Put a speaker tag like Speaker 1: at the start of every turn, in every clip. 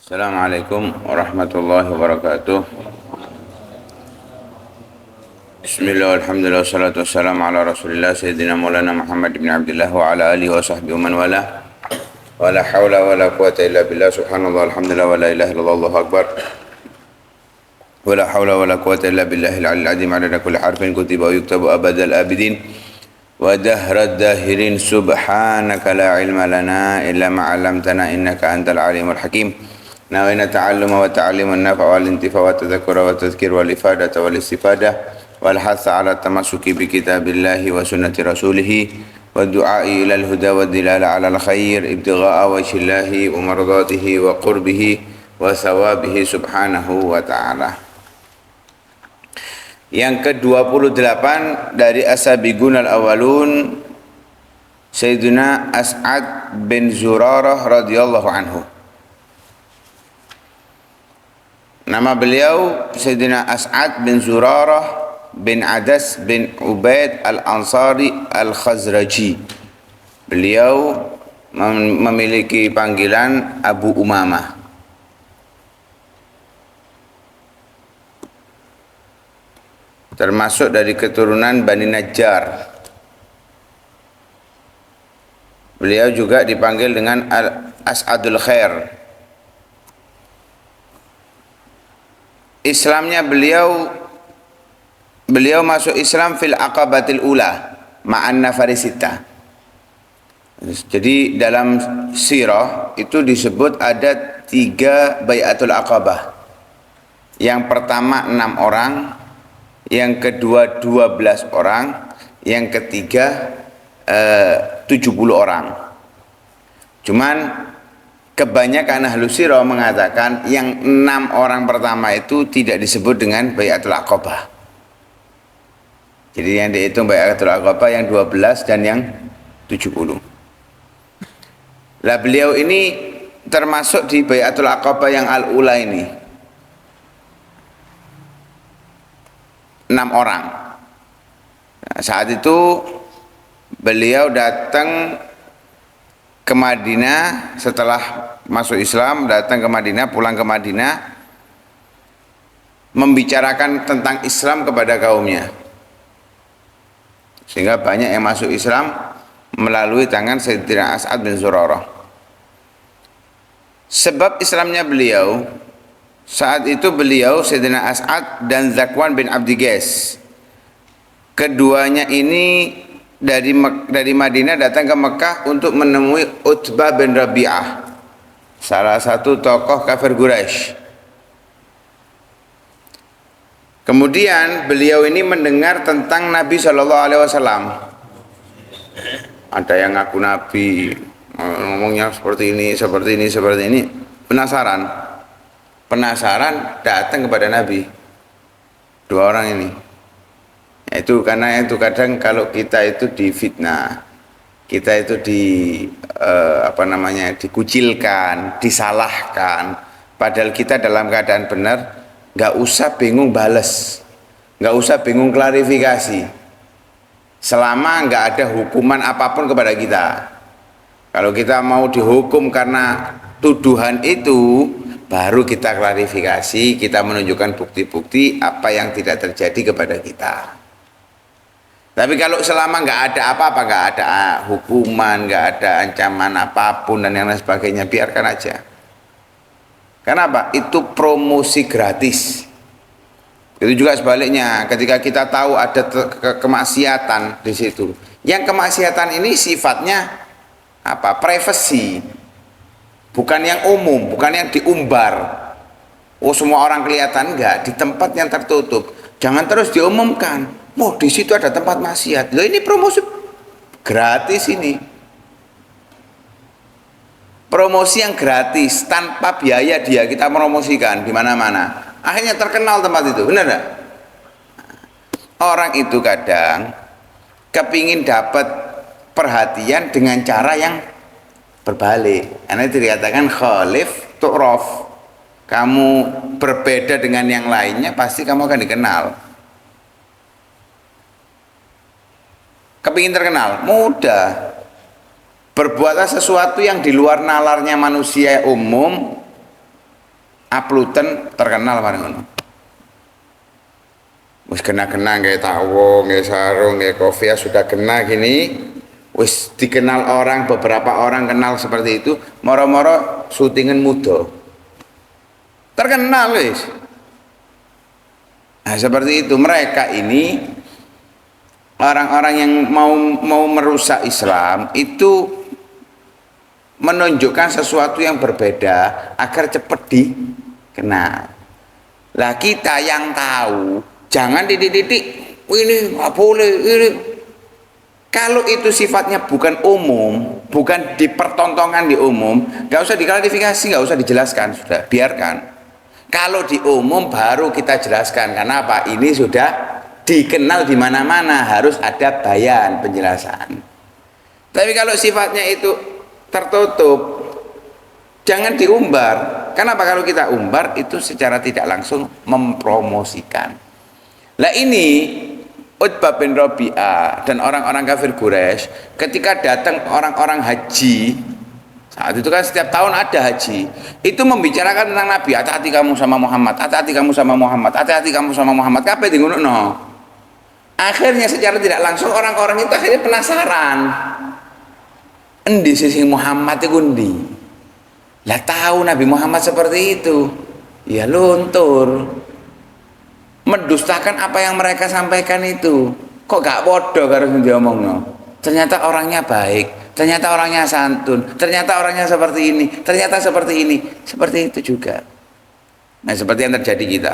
Speaker 1: Assalamualaikum warahmatullahi wabarakatuh. Bismillah, alhamdulillah, wassalatu wassalamu ala rasulillah Sayyidina Maulana Muhammad ibn Abdullah wa ala alihi wa sahbihi wa man wala. Wa la hawla wa la quwata illa billah, subhanallah, alhamdulillah, wa la ilaha illallah, Allahu akbar. Wa la hawla wa la quwata illa billahil aliyyil azim, adada kulli harfin kutiba wa yuktabu abadal abidin wa dahrad dahirin. Subhanaka la ilma lana illa ma 'allamtana innaka antal alimul hakim. Nawaitu ta'alluma wa ta'liman nafa' wal intifa' wa tadhakkura wa tadhkir wal ifadata wal istifada wal hatha 'ala tamassuki bi kitabillahi wa sunnati rasulih wa du'a'i ila al huda wa dilala 'ala al khair ibtigha'a wajhillahi wa mardatihi wa qurbihi wa thawabihi subhanahu wa ta'ala. Yang ke-28 dari As-Sabiqun al-Awwalun, Sayyidina As'ad bin Zurarah radhiyallahu anhu. Nama beliau Sayyidina As'ad bin Zurarah bin Adas bin Ubaid al-Ansari al-Khazraji. Beliau memiliki panggilan Abu Umamah. Termasuk dari keturunan Bani Najjar. Beliau juga dipanggil dengan As'adul Khair. Islamnya beliau masuk Islam fil aqabatil ula ma'an nafarisita. Jadi dalam sirah itu disebut ada 3 bai'atul aqabah. Yang pertama 6 orang, yang kedua 12 orang, yang ketiga 70 orang. Cuman kebanyakan ahlu sirah mengatakan yang 6 orang pertama itu tidak disebut dengan bai'atul aqabah. Jadi yang dihitung bai'atul aqabah yang 12 dan yang 70. Lah beliau ini termasuk di bai'atul aqabah yang al-ula ini. 6 orang. Nah, saat itu beliau datang ke Madinah setelah masuk Islam, datang ke Madinah, pulang ke Madinah, membicarakan tentang Islam kepada kaumnya. Sehingga banyak yang masuk Islam melalui tangan Sayyidina As'ad bin Zurarah. Sebab Islamnya beliau, saat itu beliau, Sayyidina As'ad dan Zakwan bin Abdi Qais, keduanya ini dari Madinah datang ke Mekah untuk menemui Utbah bin Rabi'ah, salah satu tokoh kafir Quraisy. Kemudian beliau ini mendengar tentang Nabi Shallallahu Alaihi Wasallam. Ada yang ngaku Nabi, ngomongnya seperti ini, seperti ini, seperti ini. Penasaran datang kepada Nabi. 2 orang ini. Itu karena itu kadang kalau kita itu difitnah, kita itu dikucilkan, disalahkan, padahal kita dalam keadaan benar, nggak usah bingung bales, nggak usah bingung klarifikasi, selama nggak ada hukuman apapun kepada kita. Kalau kita mau dihukum karena tuduhan itu, baru kita klarifikasi, kita menunjukkan bukti-bukti apa yang tidak terjadi kepada kita. Tapi kalau selama nggak ada apa-apa, nggak ada hukuman, nggak ada ancaman apapun dan yang lain sebagainya, biarkan aja. Kenapa? Itu promosi gratis. Itu juga sebaliknya, ketika kita tahu ada kemaksiatan di situ, yang kemaksiatan ini sifatnya apa? Privacy, bukan yang umum, bukan yang diumbar. Oh, semua orang kelihatan, enggak, di tempat yang tertutup. Jangan terus diumumkan. Oh, di situ ada tempat maksiat. Loh, ini promosi gratis ini. Promosi yang gratis tanpa biaya dia kita promosikan di mana-mana. Akhirnya terkenal tempat itu, benar enggak? Orang itu kadang kepingin dapat perhatian dengan cara yang berbalik. Karena itu dikatakan khalif tu'raf. Kamu berbeda dengan yang lainnya, pasti kamu akan dikenal. Kepingin terkenal, mudah. Berbuatlah sesuatu yang di luar nalarnya manusia umum, apluten terkenal bareng ngono. Wis kena-kena nggak tawo, nggak sarung, nggak kopiah sudah kena gini, wis dikenal orang, beberapa orang kenal seperti itu, moro-moro syutingan muda, terkenal wis. Nah seperti itu mereka ini orang-orang yang mau merusak Islam itu menunjukkan sesuatu yang berbeda agar cepat dikenal. Lah kita yang tahu jangan dididik, ini nggak boleh ini. Kalau itu sifatnya bukan umum, bukan dipertontonkan di umum, nggak usah diklarifikasi, nggak usah dijelaskan, sudah biarkan. Kalau di umum baru kita jelaskan, karena apa? Ini sudah dikenal di mana-mana, harus ada bayan penjelasan. Tapi kalau sifatnya itu tertutup, jangan diumbar. Kenapa? Kalau kita umbar itu secara tidak langsung mempromosikan. Lah ini Utbah bin Rabi'ah dan orang-orang kafir Quraisy ketika datang orang-orang haji, saat itu kan setiap tahun ada haji, itu membicarakan tentang Nabi, hati-hati kamu sama Muhammad, hati-hati kamu sama Muhammad, hati-hati kamu sama Muhammad. Kabeh di ngono no. Akhirnya secara tidak langsung orang-orang itu akhirnya penasaran. Endi sisi Muhammad itu endi? Lah tahu Nabi Muhammad seperti itu, ya luntur. Mendustakan apa yang mereka sampaikan itu. Kok gak bodoh harus diomongno? Ternyata orangnya baik, ternyata orangnya santun, ternyata orangnya seperti ini, ternyata seperti ini. Seperti itu juga. Nah seperti yang terjadi kita.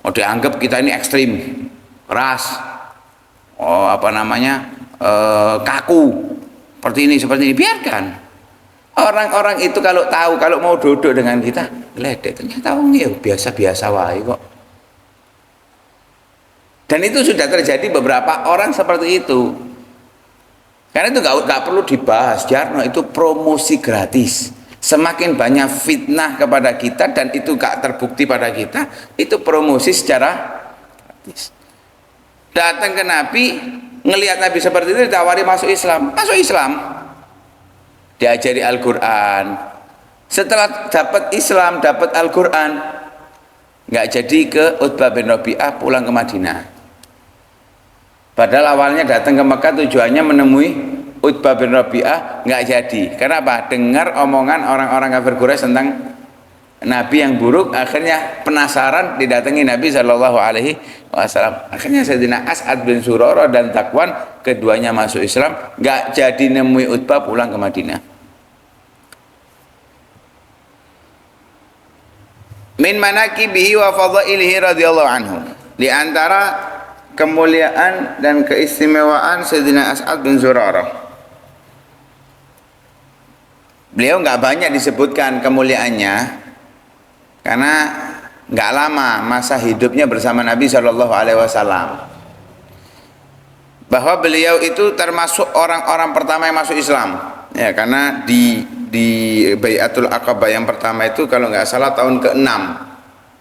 Speaker 1: Oh dianggap kita ini ekstrim, keras, kaku, seperti ini. Biarkan. Orang-orang itu kalau tahu, kalau mau duduk dengan kita, geledek, ternyata ya biasa-biasa wae kok. Dan itu sudah terjadi beberapa orang seperti itu. Karena itu gak perlu dibahas, Jarno, itu promosi gratis. Semakin banyak fitnah kepada kita dan itu gak terbukti pada kita, itu promosi secara gratis. Datang ke Nabi, ngelihat Nabi seperti itu, ditawari masuk Islam. Masuk Islam, diajari Al-Quran. Setelah dapat Islam, dapat Al-Quran, nggak jadi ke Utbah bin Rabi'ah, pulang ke Madinah. Padahal awalnya datang ke Mekah tujuannya menemui Utbah bin Rabi'ah, nggak jadi. Kenapa? Dengar omongan orang-orang kafir Quraisy tentang Nabi yang buruk, akhirnya penasaran, didatangi Nabi Shallallahu Alaihi Wasallam. Akhirnya Sayyidina As'ad bin Zurarah dan Takwan, keduanya masuk Islam, nggak jadi nemui Utbah, pulang ke Madinah. Min manaqibihi wa fadhailihi radhiyallahu anhu. Di antara kemuliaan dan keistimewaan Sayyidina As'ad bin Zurarah, beliau nggak banyak disebutkan kemuliaannya karena nggak lama masa hidupnya bersama Nabi Shallallahu Alaihi Wasallam. Bahwa beliau itu termasuk orang-orang pertama yang masuk Islam, ya, karena di Bai'atul Aqabah yang pertama itu kalau nggak salah tahun ke-6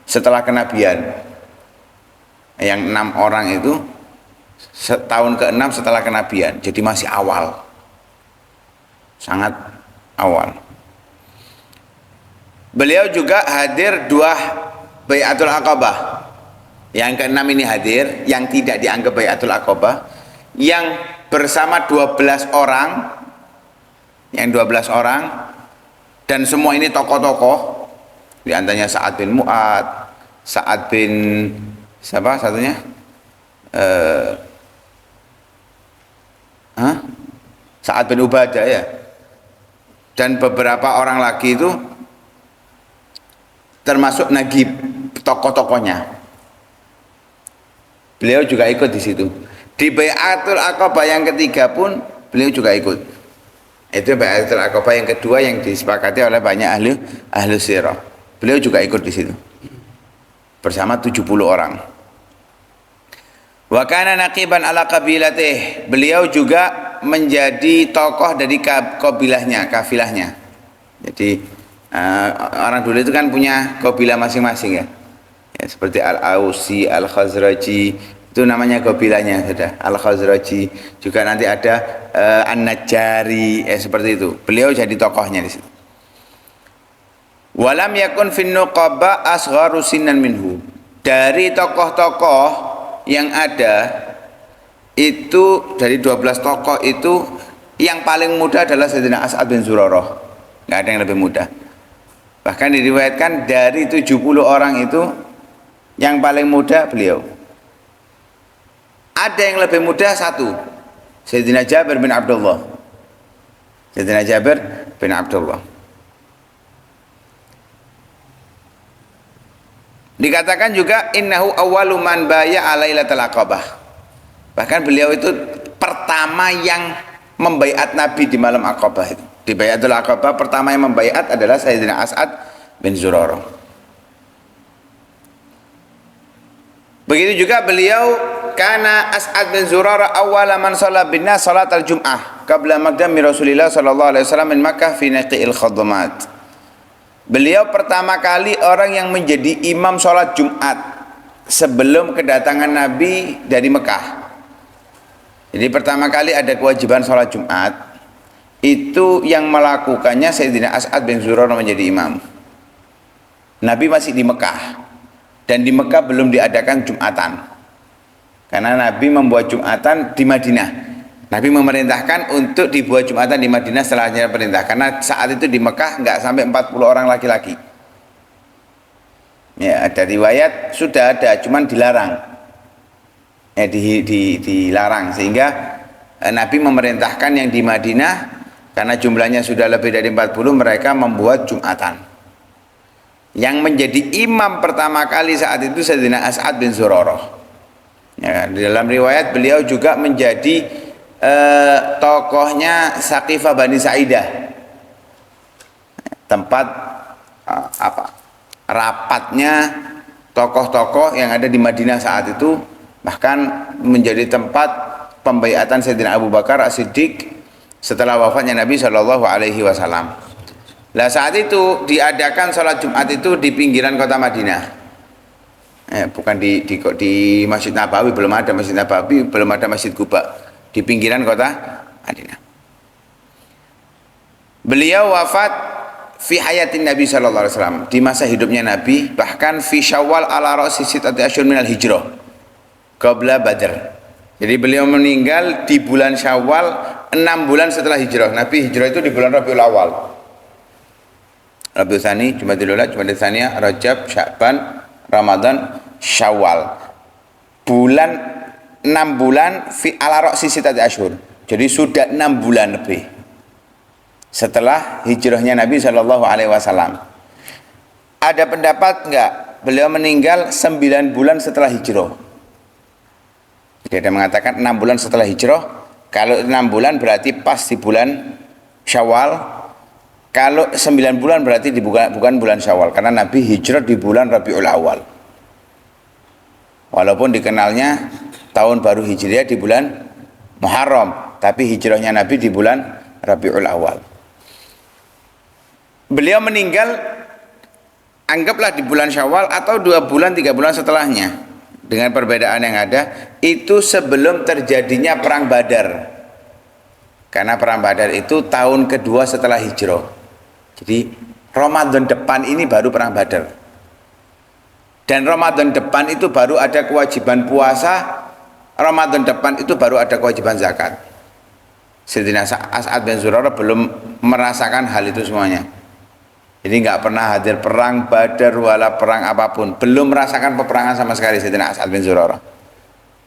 Speaker 1: setelah kenabian. Yang 6 orang itu tahun ke-6 setelah kenabian, jadi masih awal, sangat awal. Beliau juga hadir 2 Bai'atul Aqabah. Yang ke-6 ini hadir, yang tidak dianggap Bai'atul Aqabah, yang bersama 12 orang, yang 12 orang, dan semua ini tokoh-tokoh, di antaranya Sa'ad bin Mu'ad, Sa'ad bin siapa satunya? Sa'ad bin Ubadah, ya. Dan beberapa orang lagi itu termasuk nagib, tokoh-tokohnya. Beliau juga ikut di situ. Di Bai'atul Aqabah yang ketiga pun beliau juga ikut. Itu Bai'atul Aqabah yang kedua yang disepakati oleh banyak ahli sirah. Beliau juga ikut di situ bersama 70 orang. Wa kana naqiban ala qabilatih. Beliau juga menjadi tokoh dari kafilahnya. Jadi orang dulu itu kan punya kabilah masing-masing, ya. Ya, seperti Al-Ausi, Al-Khazraji, itu namanya kabilahnya sudah. Al-Khazraji, juga nanti ada An-Najjari, seperti itu. Beliau jadi tokohnya di situ. Walam yakun fin nuqaba asgharu sinnan minhu. Dari tokoh-tokoh yang ada itu, dari 12 tokoh itu yang paling muda adalah Sayyidina As'ad bin Zurarah. Nggak ada yang lebih muda. Bahkan diriwayatkan dari 70 orang itu yang paling muda beliau. Ada yang lebih muda satu, Sayyidina Jabir bin Abdullah. Sayyidina Jabir bin Abdullah. Dikatakan juga innahu awwalu man baya alailatul aqabah. Bahkan beliau itu pertama yang membaiat Nabi di malam Aqabah itu. Di Baiatul Aqabah pertama yang membaiat adalah Sayyidina As'ad bin Zurarah. Begitu juga beliau, karena As'ad bin Zurarah awwala man shalla bin nas salat al-jum'ah qabla maqdami Rasulillah sallallahu alaihi wasallam min Makkah fi naqi'il khaddamat. Beliau pertama kali orang yang menjadi imam salat Jumat sebelum kedatangan Nabi dari Mekah. Jadi pertama kali ada kewajiban salat Jumat, itu yang melakukannya Sayyidina As'ad bin Zurarah menjadi imam. Nabi masih di Mekah, dan di Mekah belum diadakan Jumatan, karena Nabi membuat Jumatan di Madinah. Nabi memerintahkan untuk dibuat Jumatan di Madinah setelahnya perintah, karena saat itu di Mekah nggak sampai 40 orang laki-laki. Ya, ada riwayat sudah ada, cuman dilarang. Ya, dilarang, sehingga Nabi memerintahkan yang di Madinah, karena jumlahnya sudah lebih dari 40, mereka membuat Jumatan. Yang menjadi imam pertama kali saat itu Sayyidina As'ad bin Zurarah. Ya, di dalam riwayat beliau juga menjadi tokohnya Saqifah Bani Sa'idah, tempat rapatnya tokoh-tokoh yang ada di Madinah saat itu, bahkan menjadi tempat pembaiatan Sayyidina Abu Bakar As-Siddiq setelah wafatnya Nabi Shallallahu Alaihi Wasallam. Nah, saat itu diadakan sholat Jumat itu di pinggiran kota Madinah. Bukan di Masjid Nabawi, belum ada Masjid Nabawi, belum ada Masjid Quba. Di pinggiran kota Madinah. Beliau wafat fi hayatin Nabi Shallallahu Alaihi Wasallam, di masa hidupnya Nabi, bahkan fi Syawal ala ra'si sittati asyhur minal hijrah qabla Badr. Jadi beliau meninggal di bulan Syawal 6 bulan setelah hijrah. Nabi hijrah itu di bulan Rabiul Awal. Rabiul Tsani, Jumadil Ula, Jumadil Tsaniyah, Rajab, Sya'ban, Ramadan, Syawal. 6 bulan fi ala ra'si sittati asyhur. Jadi sudah 6 bulan lebih setelah hijrahnya Nabi Shallallahu Alaihi Wasallam. Ada pendapat enggak beliau meninggal 9 bulan setelah hijrah? Jadi ada mengatakan 6 bulan setelah hijrah. Kalau 6 bulan berarti pas di bulan Syawal. Kalau 9 bulan berarti bukan bulan Syawal, karena Nabi hijrah di bulan Rabiul Awal. Walaupun dikenalnya tahun baru Hijriah di bulan Muharram, tapi hijrahnya Nabi di bulan Rabiul Awal. Beliau meninggal anggaplah di bulan Syawal atau 2 bulan 3 bulan setelahnya, dengan perbedaan yang ada itu sebelum terjadinya perang Badar, karena perang Badar itu tahun kedua setelah hijrah. Jadi Ramadan depan ini baru perang Badar, dan Ramadan depan itu baru ada kewajiban puasa, Ramadan depan itu baru ada kewajiban zakat. Sayyidina As'ad bin Zurarah belum merasakan hal itu semuanya. Jadi nggak pernah hadir perang Badar wala perang apapun, belum merasakan peperangan sama sekali Sayyidina As'ad bin Zurarah.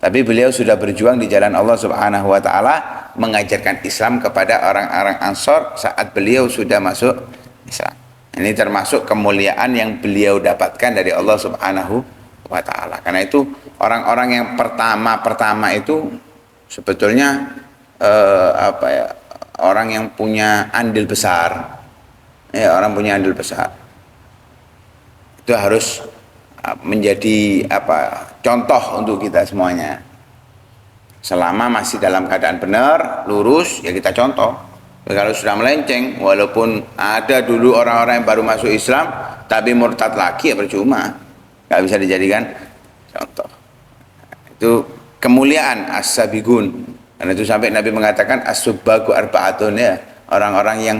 Speaker 1: Tapi beliau sudah berjuang di jalan Allah Subhanahu wa taala, mengajarkan Islam kepada orang-orang Ansor saat beliau sudah masuk Islam. Ini termasuk kemuliaan yang beliau dapatkan dari Allah Subhanahu wa taala. Karena itu orang-orang yang pertama itu sebetulnya orang yang punya andil besar. Ya, orang punya andil besar. Itu harus menjadi contoh untuk kita semuanya. Selama masih dalam keadaan benar, lurus, ya kita contoh. Kalau sudah melenceng, walaupun ada dulu orang-orang yang baru masuk Islam tapi murtad lagi, ya percuma, nggak bisa dijadikan contoh. Itu kemuliaan as-sabiqun. Dan itu sampai Nabi mengatakan as-subagu arba'atun, ya, orang-orang yang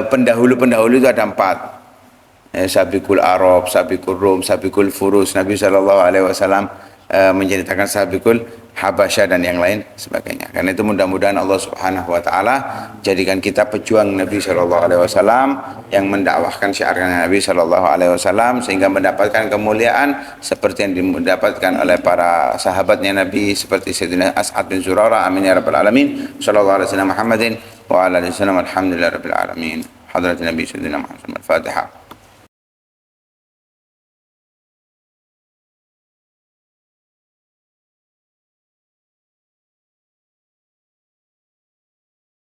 Speaker 1: pendahulu-pendahulu itu ada 4. Sabiqul Arab, Sabiqul Rum, Sabiqul Furus. Nabi Shallallahu Alaihi Wasallam menceritakan Sabiqul Habasyah dan yang lain sebagainya. Karena itu mudah-mudahan Allah Subhanahu Wa Taala jadikan kita pejuang Nabi Shallallahu Alaihi Wasallam yang mendakwahkan syiarnya Nabi Shallallahu Alaihi Wasallam sehingga mendapatkan kemuliaan seperti yang didapatkan oleh para sahabatnya Nabi seperti Sayyidina As'ad bin Zurarah. Amin ya rabbal alamin. Shallallahu alaihi wasallam Muhammadin wa ala alihi wasallam. Alhamdulillah rabbil alamin. Hadrat Nabi Sayyidina Muhammad. Al-Fatihah.